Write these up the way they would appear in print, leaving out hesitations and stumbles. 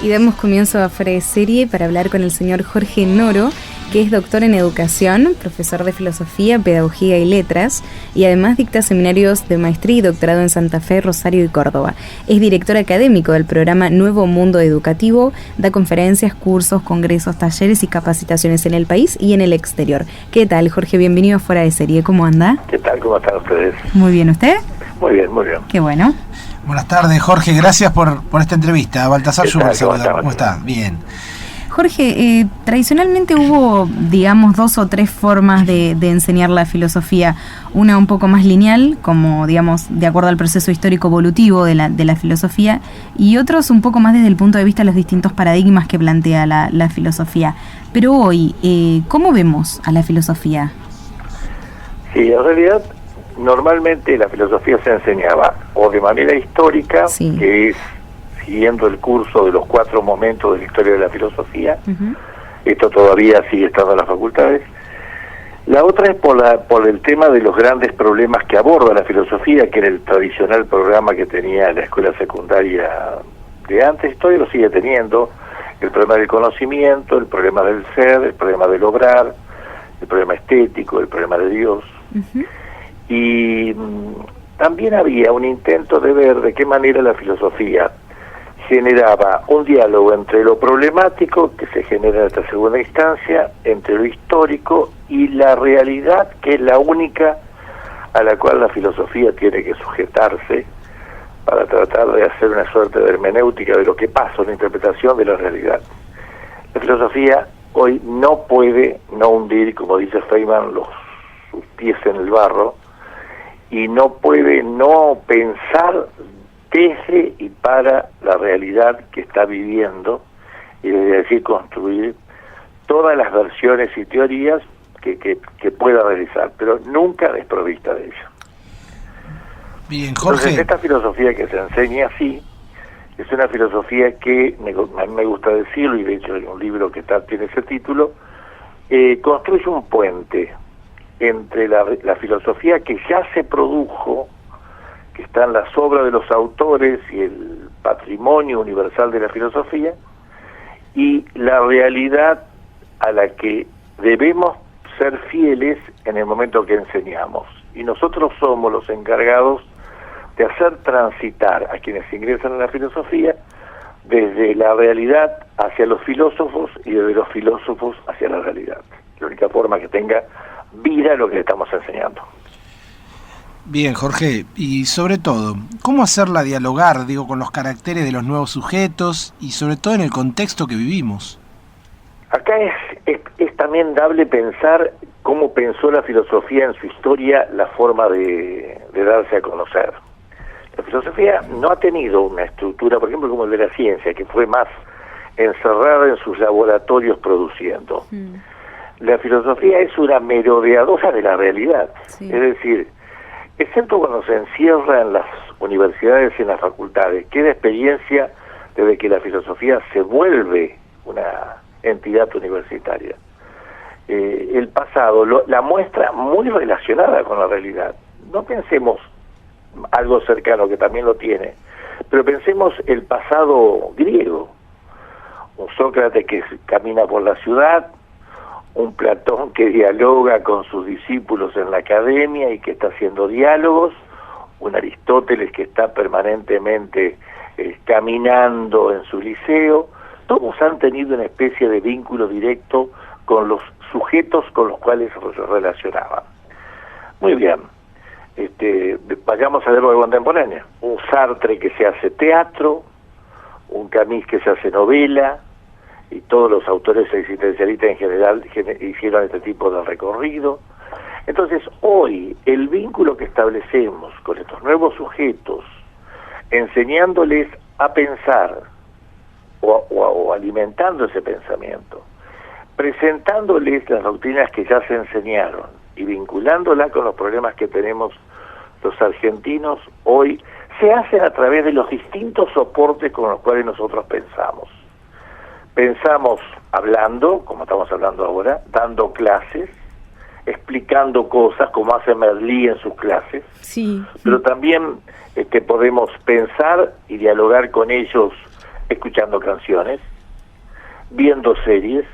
Y damos comienzo a Fuera de Serie para hablar con el señor Jorge Noro, que es doctor en educación, profesor de filosofía, pedagogía y letras, y además dicta seminarios de maestría y doctorado en Santa Fe, Rosario y Córdoba. Es director académico del programa Nuevo Mundo Educativo, da conferencias, cursos, congresos, talleres y capacitaciones en el país y en el exterior. ¿Qué tal, Jorge? Bienvenido a Fuera de Serie. ¿Cómo anda? ¿Qué tal? ¿Cómo están ustedes? Muy bien, ¿usted? Muy bien, muy bien. Qué bueno. Buenas tardes, Jorge. Gracias por esta entrevista. Baltasar Schubert, ¿Cómo está? Bien. Jorge, tradicionalmente hubo, digamos, 2 o 3 formas de enseñar la filosofía. Una un poco más lineal, como, digamos, de acuerdo al proceso histórico evolutivo de la filosofía, y otros un poco más desde el punto de vista de los distintos paradigmas que plantea la filosofía. Pero hoy, ¿cómo vemos a la filosofía? Sí, en realidad, normalmente la filosofía se enseñaba o de manera histórica, sí, que es siguiendo el curso de los 4 momentos de la historia de la filosofía. Esto todavía sigue estando en las facultades. La otra es por el tema de los grandes problemas que aborda la filosofía, que era el tradicional programa que tenía la escuela secundaria de antes, y todavía lo sigue teniendo: el problema del conocimiento, el problema del ser, el problema del obrar, el problema estético, el problema de Dios. Y también había un intento de ver de qué manera la filosofía generaba un diálogo entre lo problemático, que se genera en esta segunda instancia, entre lo histórico y la realidad, que es la única a la cual la filosofía tiene que sujetarse para tratar de hacer una suerte de hermenéutica de lo que pasa, una interpretación de la realidad. La filosofía hoy no puede no hundir, como dice Feynman, sus pies en el barro, y no puede no pensar desde y para la realidad que está viviendo, y es decir, construir todas las versiones y teorías que pueda realizar, pero nunca desprovista de ello. Bien, Jorge. Entonces, esta filosofía que se enseña así es una filosofía que, a mí me gusta decirlo, y de hecho hay un libro que tiene ese título, construye un puente entre la filosofía que ya se produjo, que está en las obras de los autores y el patrimonio universal de la filosofía, y la realidad a la que debemos ser fieles en el momento que enseñamos. Y nosotros somos los encargados de hacer transitar a quienes ingresan en la filosofía desde la realidad hacia los filósofos y desde los filósofos hacia la realidad. La única forma que tenga vida lo que le estamos enseñando. Bien, Jorge, y sobre todo, ¿cómo hacerla dialogar, con los caracteres de los nuevos sujetos y sobre todo en el contexto que vivimos? Acá es también dable pensar cómo pensó la filosofía en su historia la forma de darse a conocer. La filosofía no ha tenido una estructura, por ejemplo, como el de la ciencia, que fue más encerrada en sus laboratorios produciendo. La filosofía es una merodeadora de la realidad, sí. Es decir, excepto cuando se encierra en las universidades y en las facultades, queda experiencia desde que la filosofía se vuelve una entidad universitaria. El pasado la muestra muy relacionada con la realidad. No pensemos algo cercano, que también lo tiene, pero pensemos el pasado griego. Un Sócrates que camina por la ciudad, un Platón que dialoga con sus discípulos en la academia y que está haciendo diálogos, un Aristóteles que está permanentemente caminando en su liceo. Todos han tenido una especie de vínculo directo con los sujetos con los cuales se relacionaban. Muy bien, vayamos a ver lo contemporáneo. Un Sartre que se hace teatro, un Camus que se hace novela, y todos los autores existencialistas en general hicieron este tipo de recorrido. Entonces, hoy, el vínculo que establecemos con estos nuevos sujetos, enseñándoles a pensar, o alimentando ese pensamiento, presentándoles las doctrinas que ya se enseñaron, y vinculándola con los problemas que tenemos los argentinos hoy, se hacen a través de los distintos soportes con los cuales nosotros pensamos. Pensamos hablando, como estamos hablando ahora, dando clases, explicando cosas, como hace Merlí en sus clases, sí. Pero también podemos pensar y dialogar con ellos escuchando canciones, viendo series,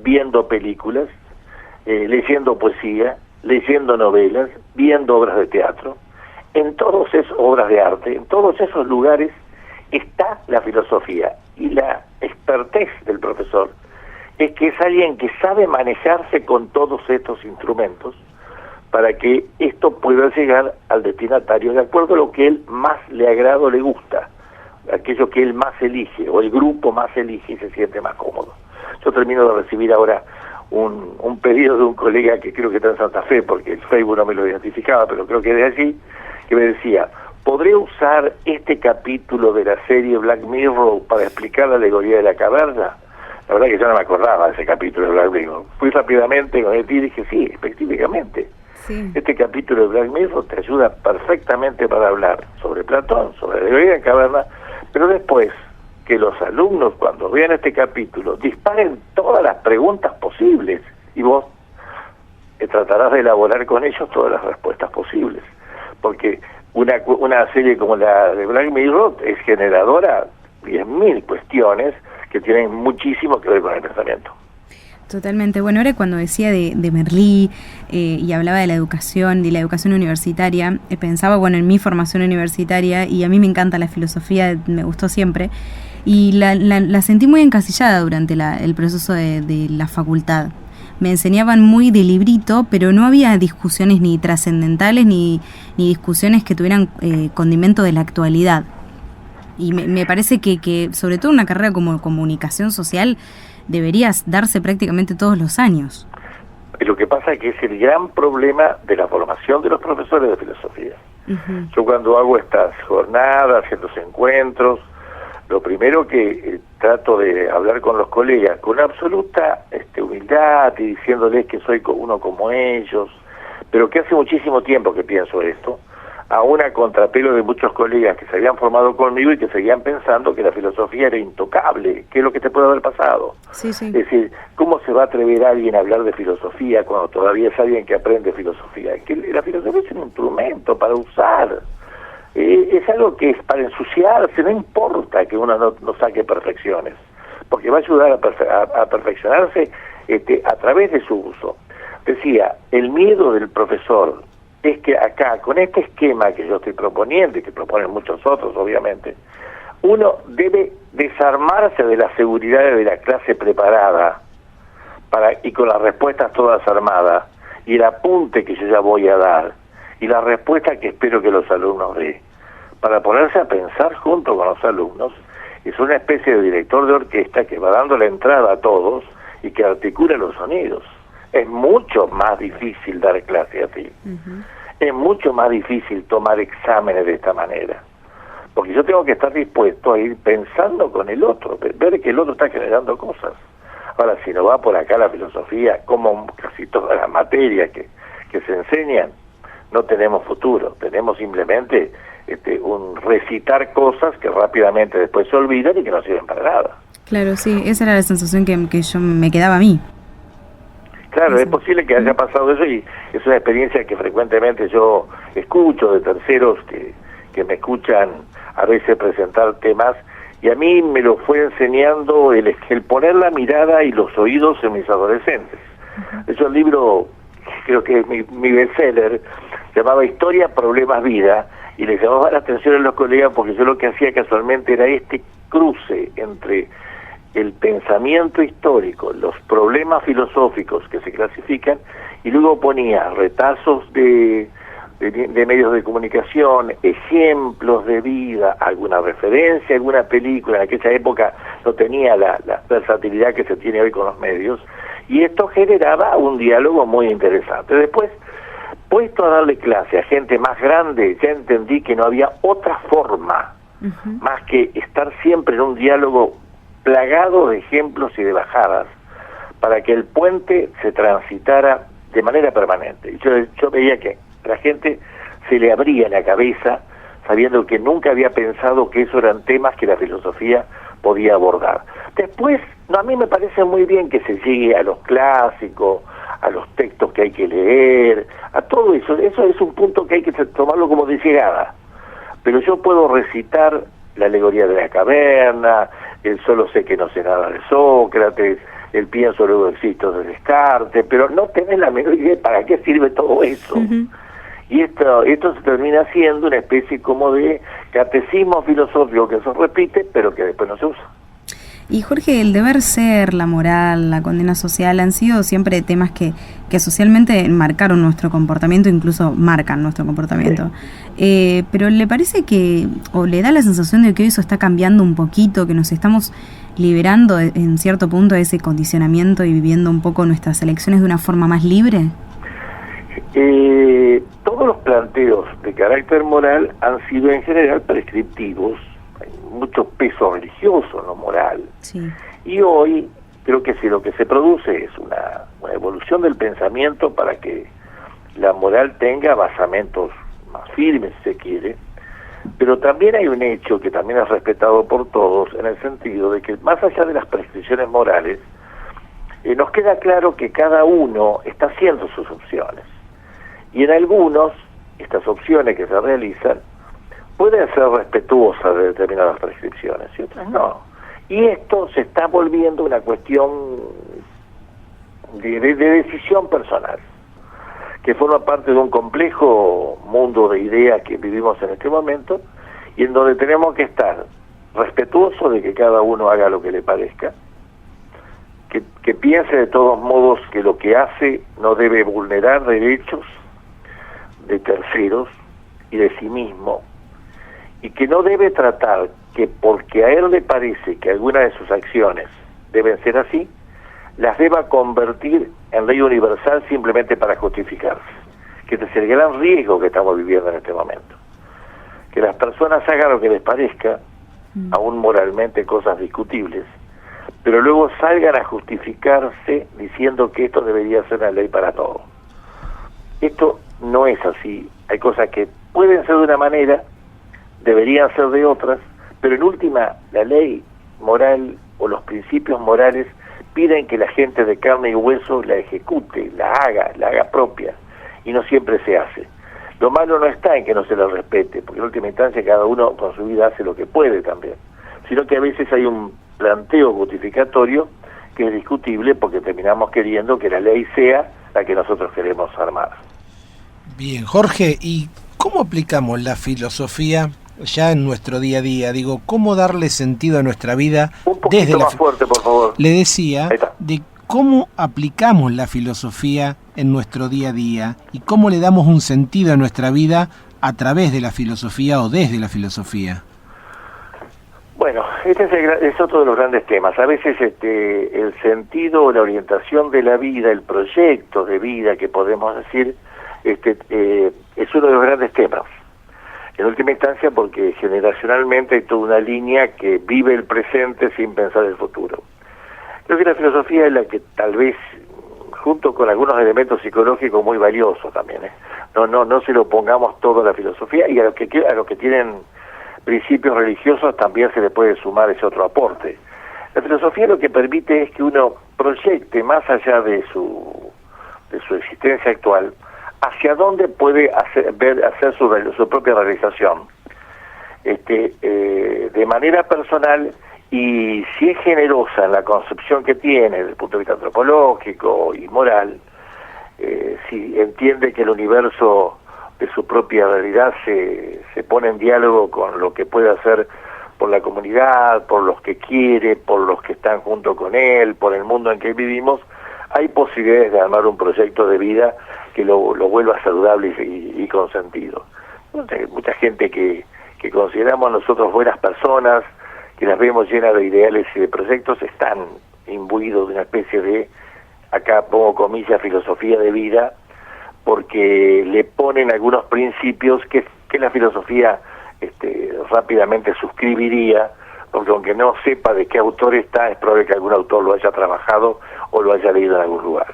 viendo películas, leyendo poesía, leyendo novelas, viendo obras de teatro. En todas esas obras de arte, en todos esos lugares está la filosofía, y la expertez del profesor es que es alguien que sabe manejarse con todos estos instrumentos para que esto pueda llegar al destinatario de acuerdo a lo que él más le agrada o le gusta, aquello que él más elige o el grupo más elige y se siente más cómodo. Yo termino de recibir ahora un pedido de un colega que creo que está en Santa Fe, porque el Facebook no me lo identificaba, pero creo que es de allí, que me decía: ¿podré usar este capítulo de la serie Black Mirror para explicar la alegoría de la caverna? La verdad que yo no me acordaba de ese capítulo de Black Mirror. Fui rápidamente con él y dije: sí, específicamente. Sí. Este capítulo de Black Mirror te ayuda perfectamente para hablar sobre Platón, sobre la alegoría de la caverna, pero después que los alumnos, cuando vean este capítulo, disparen todas las preguntas posibles y vos tratarás de elaborar con ellos todas las respuestas posibles. Porque una serie como la de Black Mirror es generadora de 10.000 cuestiones que tienen muchísimo que ver con el pensamiento. Totalmente. Bueno, ahora cuando decía de Merlí y hablaba de la educación universitaria, pensaba, bueno, en mi formación universitaria, y a mí me encanta la filosofía, me gustó siempre, y la sentí muy encasillada durante el proceso de la facultad. Me enseñaban muy de librito, pero no había discusiones ni trascendentales ni discusiones que tuvieran condimento de la actualidad. Y me parece que sobre todo una carrera como comunicación social deberías darse prácticamente todos los años. Lo que pasa es que es el gran problema de la formación de los profesores de filosofía. Uh-huh. Yo cuando hago estas jornadas, estos encuentros, lo primero que trato de hablar con los colegas con absoluta humildad y diciéndoles que soy uno como ellos, pero que hace muchísimo tiempo que pienso esto, aún a contrapelo de muchos colegas que se habían formado conmigo y que seguían pensando que la filosofía era intocable, que es lo que te puede haber pasado. Sí, sí. Es decir, ¿cómo se va a atrever alguien a hablar de filosofía cuando todavía es alguien que aprende filosofía? Que la filosofía es un instrumento para usar, es algo que es para ensuciarse, no importa que uno no saque perfecciones, porque va a ayudar a perfeccionarse a través de su uso. Decía, el miedo del profesor es que acá, con este esquema que yo estoy proponiendo y que proponen muchos otros, obviamente, uno debe desarmarse de las seguridades de la clase preparada y con las respuestas todas armadas, y el apunte que yo ya voy a dar, y la respuesta que espero que los alumnos den, para ponerse a pensar junto con los alumnos. Es una especie de director de orquesta que va dando la entrada a todos y que articula los sonidos. Es mucho más difícil dar clase así. Uh-huh. Es mucho más difícil tomar exámenes de esta manera. Porque yo tengo que estar dispuesto a ir pensando con el otro, ver que el otro está generando cosas. Ahora, si no va por acá la filosofía, como casi todas las materias que se enseñan, no tenemos futuro. Tenemos simplemente un recitar cosas que rápidamente después se olvidan y que no sirven para nada. Claro, sí, esa era la sensación que yo me quedaba a mí. Claro, es posible que haya pasado eso, y es una experiencia que frecuentemente yo escucho de terceros que me escuchan a veces presentar temas, y a mí me lo fue enseñando el poner la mirada y los oídos en mis adolescentes. Uh-huh. Es un libro, creo que es mi bestseller, llamaba Historia, Problemas, Vida, y les llamaba la atención a los colegas porque yo lo que hacía casualmente era este cruce entre el pensamiento histórico, los problemas filosóficos que se clasifican, y luego ponía retazos de medios de comunicación, ejemplos de vida, alguna referencia, alguna película. En aquella época no tenía la versatilidad que se tiene hoy con los medios, y esto generaba un diálogo muy interesante. Después, puesto a darle clase a gente más grande, ya entendí que no había otra forma más que estar siempre en un diálogo plagado de ejemplos y de bajadas para que el puente se transitara de manera permanente. Y yo veía que la gente se le abría la cabeza sabiendo que nunca había pensado que esos eran temas que la filosofía podía abordar. Después, a mí me parece muy bien que se llegue a los clásicos, a los textos que hay que leer, a todo eso. Eso es un punto que hay que tomarlo como de llegada. Pero yo puedo recitar la alegoría de la caverna, el solo sé que no sé nada de Sócrates, el pienso luego existo de Descartes, pero no tenés la menor idea para qué sirve todo eso. Y esto se termina siendo una especie como de catecismo filosófico que se repite, pero que después no se usa. Y Jorge, el deber ser, la moral, la condena social han sido siempre temas que socialmente marcaron nuestro comportamiento, incluso marcan nuestro comportamiento. Sí. Pero ¿le parece que, o le da la sensación de que eso está cambiando un poquito, que nos estamos liberando en cierto punto de ese condicionamiento y viviendo un poco nuestras elecciones de una forma más libre? Todos los planteos de carácter moral han sido en general prescriptivos. Hay mucho peso religioso en lo moral. Sí. Y hoy creo que si lo que se produce es una evolución del pensamiento para que la moral tenga basamentos más firmes, si se quiere, pero también hay un hecho que también es respetado por todos, en el sentido de que más allá de las prescripciones morales, nos queda claro que cada uno está haciendo sus opciones. Y en algunos, estas opciones que se realizan pueden ser respetuosas de determinadas prescripciones y otras no. Y esto se está volviendo una cuestión de decisión personal, que forma parte de un complejo mundo de ideas que vivimos en este momento, y en donde tenemos que estar respetuosos de que cada uno haga lo que le parezca, que piense de todos modos que lo que hace no debe vulnerar derechos de terceros y de sí mismo, y que no debe tratar que porque a él le parece que alguna de sus acciones deben ser así, las deba convertir en ley universal simplemente para justificarse. Que este es el gran riesgo que estamos viviendo en este momento. Que las personas hagan lo que les parezca, aún moralmente cosas discutibles, pero luego salgan a justificarse diciendo que esto debería ser una ley para todos. Esto no es así. Hay cosas que pueden ser de una manera, deberían ser de otras, pero en última, la ley moral o los principios morales piden que la gente de carne y hueso la ejecute, la haga propia, y no siempre se hace. Lo malo no está en que no se la respete, porque en última instancia cada uno con su vida hace lo que puede también, sino que a veces hay un planteo justificatorio que es discutible porque terminamos queriendo que la ley sea la que nosotros queremos armar. Bien, Jorge, ¿y cómo aplicamos la filosofía ya en nuestro día a día? Digo, ¿cómo darle sentido a nuestra vida? Un poquito desde más fuerte, por favor. Le decía de cómo aplicamos la filosofía en nuestro día a día y cómo le damos un sentido a nuestra vida a través de la filosofía o desde la filosofía. Bueno, este es otro de los grandes temas. A veces el sentido, la orientación de la vida, el proyecto de vida que podemos decir, es uno de los grandes temas. En última instancia porque generacionalmente hay toda una línea que vive el presente sin pensar el futuro. Creo que la filosofía es la que tal vez, junto con algunos elementos psicológicos muy valiosos también, no se lo pongamos todo a la filosofía, y a los que tienen principios religiosos también se le puede sumar ese otro aporte. La filosofía lo que permite es que uno proyecte más allá de su existencia actual hacia dónde puede hacer su propia realización, de manera personal, y si es generosa en la concepción que tiene desde el punto de vista antropológico y moral, si entiende que el universo de su propia realidad se pone en diálogo con lo que puede hacer por la comunidad, por los que quiere, por los que están junto con él, por el mundo en que vivimos, hay posibilidades de armar un proyecto de vida que lo vuelva saludable y con sentido. Mucha gente que consideramos nosotros buenas personas, que las vemos llenas de ideales y de proyectos, están imbuidos de una especie de, acá pongo comillas, filosofía de vida, porque le ponen algunos principios que la filosofía rápidamente suscribiría, porque aunque no sepa de qué autor está, es probable que algún autor lo haya trabajado o lo haya leído en algún lugar.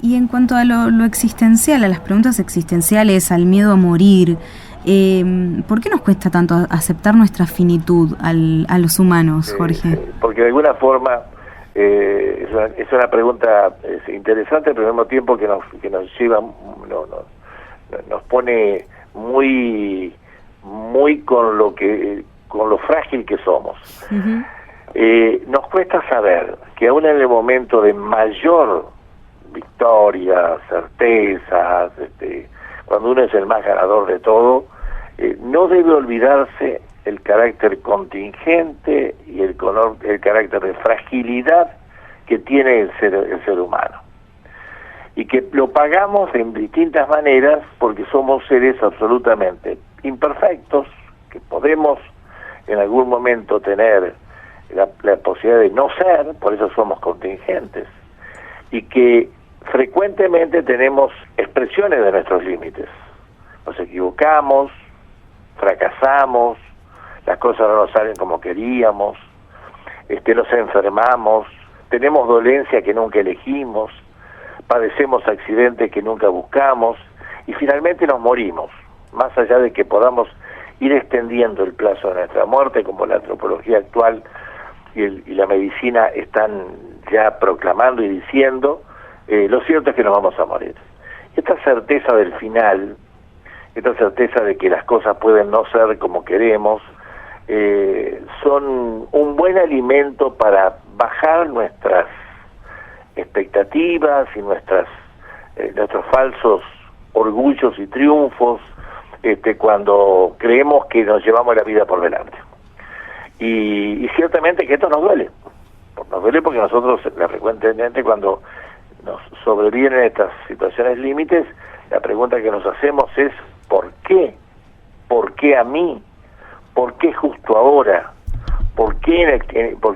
Y en cuanto a lo existencial, a las preguntas existenciales, al miedo a morir, ¿por qué nos cuesta tanto aceptar nuestra finitud a los humanos, Jorge? Porque de alguna forma es una pregunta interesante, pero al mismo tiempo que nos lleva, nos pone muy con con lo frágil que somos. Nos cuesta saber que aún en el momento de mayor victoria, certezas, cuando uno es el más ganador de todo, no debe olvidarse el carácter contingente y el carácter de fragilidad que tiene el ser humano. Y que lo pagamos en distintas maneras porque somos seres absolutamente imperfectos, que podemos en algún momento tener la posibilidad de no ser, por eso somos contingentes, y que frecuentemente tenemos expresiones de nuestros límites. Nos equivocamos, fracasamos, las cosas no nos salen como queríamos, nos enfermamos, tenemos dolencia que nunca elegimos, padecemos accidentes que nunca buscamos y finalmente nos morimos, más allá de que podamos ir extendiendo el plazo de nuestra muerte, como la antropología actual y la medicina están ya proclamando y diciendo, lo cierto es que nos vamos a morir. Esta certeza del final, esta certeza de que las cosas pueden no ser como queremos, son un buen alimento para bajar nuestras expectativas y nuestros falsos orgullos y triunfos cuando creemos que nos llevamos la vida por delante. Y ciertamente que esto nos duele porque nosotros frecuentemente cuando nos sobrevienen estas situaciones límites, la pregunta que nos hacemos es ¿por qué? ¿Por qué a mí? ¿Por qué justo ahora? ¿Por qué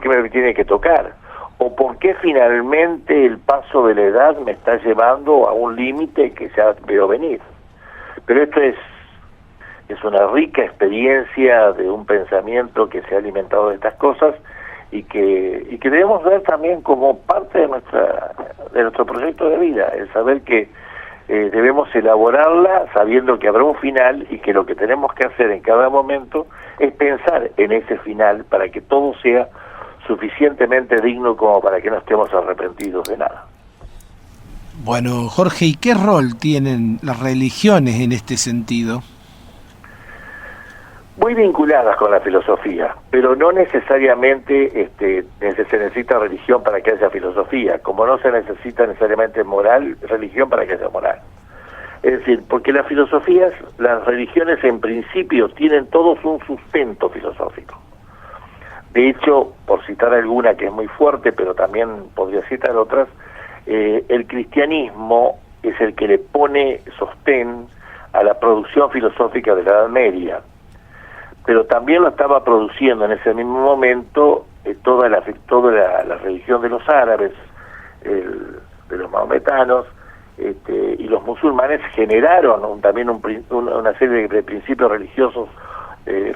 me tiene que tocar? ¿O por qué finalmente el paso de la edad me está llevando a un límite que ya veo venir? Pero esto es una rica experiencia de un pensamiento que se ha alimentado de estas cosas y que debemos ver también como parte de nuestro proyecto de vida, el saber que debemos elaborarla sabiendo que habrá un final y que lo que tenemos que hacer en cada momento es pensar en ese final para que todo sea suficientemente digno como para que no estemos arrepentidos de nada. Bueno, Jorge, ¿y qué rol tienen las religiones en este sentido? Muy vinculadas con la filosofía, pero no necesariamente se necesita religión para que haya filosofía, como no se necesita necesariamente religión para que haya moral. Es decir, porque las religiones en principio tienen todos un sustento filosófico. De hecho, por citar alguna que es muy fuerte, pero también podría citar otras, el cristianismo es el que le pone sostén a la producción filosófica de la Edad Media, pero también lo estaba produciendo en ese mismo momento toda la religión de los árabes, de los maometanos, y los musulmanes generaron también una serie de principios religiosos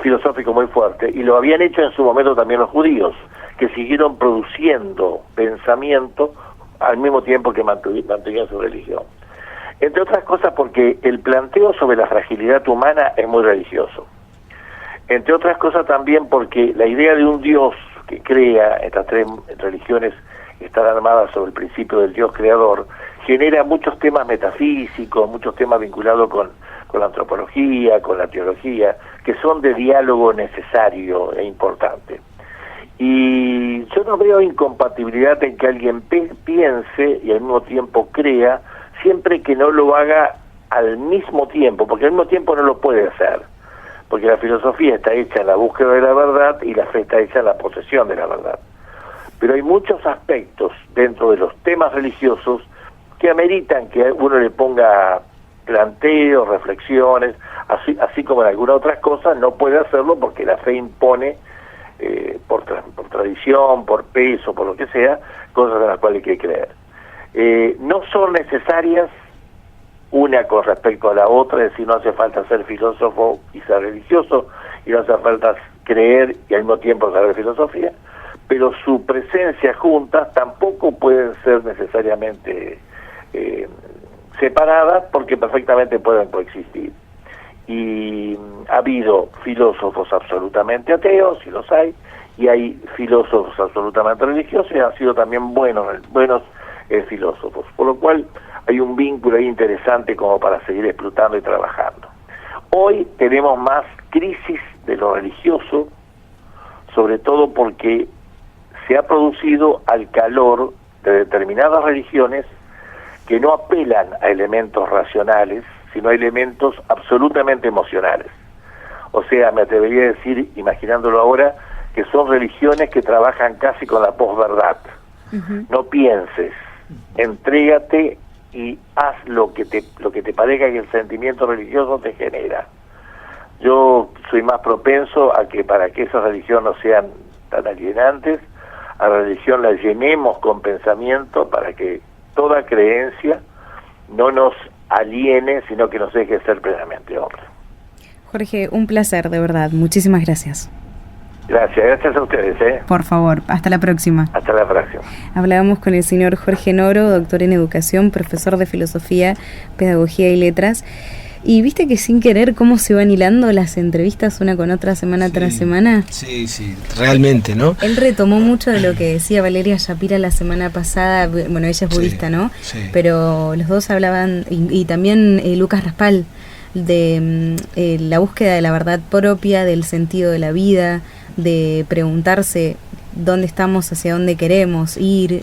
filosóficos muy fuertes, y lo habían hecho en su momento también los judíos, que siguieron produciendo pensamiento al mismo tiempo que mantenían su religión. Entre otras cosas porque el planteo sobre la fragilidad humana es muy religioso. Entre otras cosas también porque la idea de un Dios que crea, estas tres religiones están armadas sobre el principio del Dios creador, genera muchos temas metafísicos, muchos temas vinculados con la antropología, con la teología, que son de diálogo necesario e importante. Y yo no veo incompatibilidad en que alguien piense y al mismo tiempo crea, siempre que no lo haga al mismo tiempo, porque al mismo tiempo no lo puede hacer, porque la filosofía está hecha en la búsqueda de la verdad y la fe está hecha en la posesión de la verdad. Pero hay muchos aspectos dentro de los temas religiosos que ameritan que uno le ponga planteos, reflexiones, así como en algunas otras cosas no puede hacerlo porque la fe impone, por tradición, por peso, por lo que sea, cosas en las cuales hay que creer. No son necesarias una con respecto a la otra, es decir, no hace falta ser filósofo y ser religioso, y no hace falta creer y al mismo tiempo saber filosofía, pero su presencia juntas tampoco pueden ser necesariamente separadas, porque perfectamente pueden coexistir. Y ha habido filósofos absolutamente ateos, y los hay, y hay filósofos absolutamente religiosos, y han sido también buenos filósofos, por lo cual hay un vínculo ahí interesante como para seguir explotando y trabajando. Hoy tenemos más crisis de lo religioso sobre todo porque se ha producido al calor de determinadas religiones que no apelan a elementos racionales, sino a elementos absolutamente emocionales. O sea, me atrevería a decir, imaginándolo ahora, que son religiones que trabajan casi con la posverdad. No pienses, entrégate y haz lo que te parezca que el sentimiento religioso te genera. Yo soy más propenso a que, para que esas religiones no sean tan alienantes, a la religión la llenemos con pensamiento para que toda creencia no nos aliene, sino que nos deje ser plenamente hombre. Jorge, un placer, de verdad. Muchísimas gracias. Gracias a ustedes. Por favor, hasta la próxima. Hasta la próxima. Hablábamos con el señor Jorge Noro, doctor en educación, profesor de filosofía, pedagogía y letras. Y viste que sin querer cómo se van hilando las entrevistas una con otra semana tras semana. Sí, realmente, ¿no? Él retomó mucho de lo que decía Valeria Shapira la semana pasada. Bueno, ella es budista, ¿no? Sí. Pero los dos hablaban, y también Lucas Raspal, de la búsqueda de la verdad propia, del sentido de la vida, de preguntarse dónde estamos, hacia dónde queremos ir.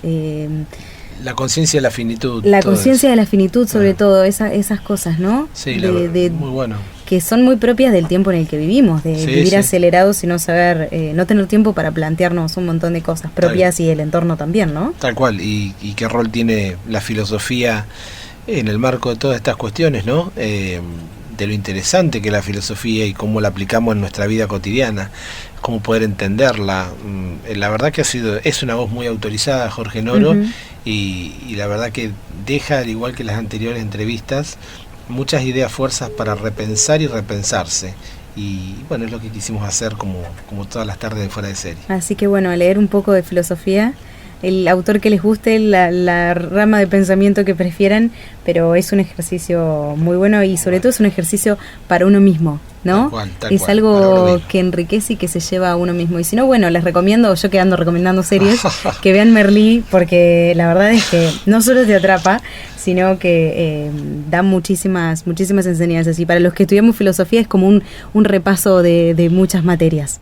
La conciencia de la finitud. La conciencia de la finitud, sobre todo, esas cosas, ¿no? Sí, muy bueno. Que son muy propias del tiempo en el que vivimos, de vivir acelerados y no saber, no tener tiempo para plantearnos un montón de cosas propias y el entorno también, ¿no? Tal cual, y qué rol tiene la filosofía en el marco de todas estas cuestiones, ¿no? De lo interesante que es la filosofía y cómo la aplicamos en nuestra vida cotidiana, cómo poder entenderla. La verdad que es una voz muy autorizada, Jorge Noro, y la verdad que deja, al igual que las anteriores entrevistas, muchas ideas, fuerzas para repensar y repensarse. Y bueno, es lo que quisimos hacer como todas las tardes de Fuera de Serie. Así que bueno, a leer un poco de filosofía, el autor que les guste, la rama de pensamiento que prefieran, pero es un ejercicio muy bueno y sobre todo es un ejercicio para uno mismo, ¿no? Tal es cual, algo que enriquece y que se lleva a uno mismo. Y si no, bueno, les recomiendo, yo que ando recomendando series, que vean Merlí, porque la verdad es que no solo te atrapa, sino que da muchísimas enseñanzas. Y para los que estudiamos filosofía es como un repaso de muchas materias.